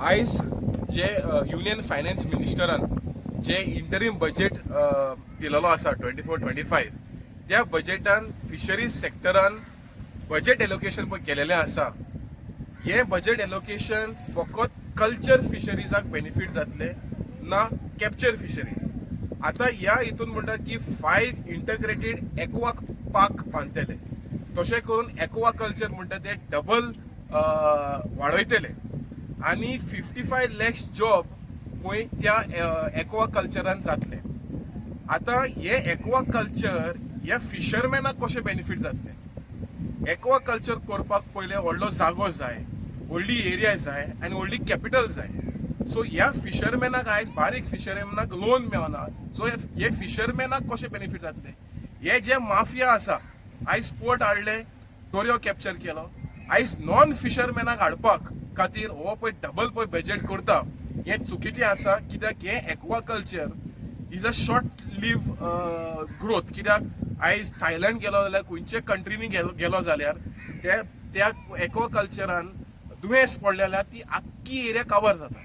आयज जे union finance मिनिस्टरान जे इंटरीम बजेट दिलेलो आसा 24-25 त्या बजेटान फिशरीज सेक्टरान बजेट एलोकेशन पळय केलेलें आसा. हे बजेट एलोकेशन फकत कल्चर फिशरीजाक बेनिफीट जातले ना कॅप्चर फिशरीज. आता ह्या हितून म्हणटा की 5 इंटग्रेटेड एक्वा पार्क बांदतले, तशें करून एक्वा कल्चर म्हणटा ते डबल वाडयतले आणि 55 लॅक्स जॉब पळय त्या एक्वा कल्चरान जातले. आता हे एक्वा कल्चर ह्या फिशरमॅनाक कशें बेनिफीट जातले. एक्वा कल्चर करपाक पयले व्हडलो जागो जाय, व्हडली एरिया जाय आनी व्हडली कॅपिटल जाय. सो ह्या फिशरमॅनाक आयज बारीक फिशरमॅनाक लोन मेळना. सो हे फिशरमॅनाक कशें बेनिफीट जातले. हे जे माफिया आसा आयज पोर्ट हाडले, दर्यो कॅप्चर केलो, आयज नॉन फिशरमॅनाक हाडपाक खातीर हो पळय डबल पळय बजेट करता. हे चुकीचें आसा, कित्याक हे aquaculture is a short live growth. कित्याक आयज थायलंड गेलो जाल्यार खंयचे कंट्रीनी गेलो जाल्यार त्या एक्वा कल्चरान दुयेंस पडले जाल्यार ती आख्खी एरिया कवर जाता.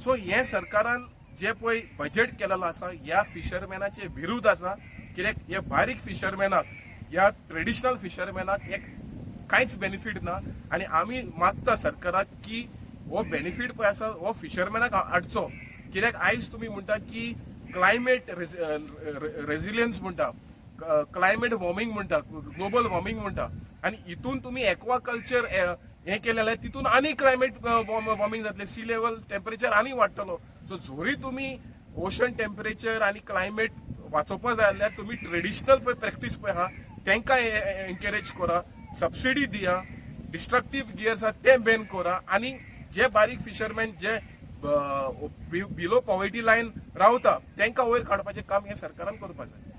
सो हे सरकारान जे पळय बजेट केलेलो आसा ह्या फिशरमॅनाचे विरुद्ध आसा. कित्याक हे बारीक फिशरमॅनाक, ह्या ट्रेडिशनल फिशरमॅनाक एक कांयच बेनिफीट ना. आनी आमी मागता सरकाराक की हो बेनिफीट पळय आसा हो फिशरमॅनाक हाडचो. कित्याक आयज तुमी म्हणटा की क्लायमेट रेजिलियन्स म्हणटा, क्लायमेट वॉर्मिंग म्हणटा, ग्लोबल वॉर्मिंग म्हणटा, आनी हितून तुमी एक्वा कल्चर हे केलें जाल्यार तितून आनी क्लायमेट वॉर्मिंग जातले, सी लेवल टेम्परेचर आनी वाडटलो. सो जोरी तुमी ओशन टेम्परेचर आनी क्लायमेट वाचोवपा जाय जाल्यार तुमी ट्रेडिशनल पळय प्रॅक्टीस पळय आहा तांकां एनकरेज करा, सबसिडी दिया, डिस्ट्रक्टीव गियर्स आहा ते बॅन करा, आनी जे बारीक फिशरमॅन जे बिलो पॉवर्टी लायन रावता तांकां वयर काडपाचें काम हे सरकारान करपाक जाय.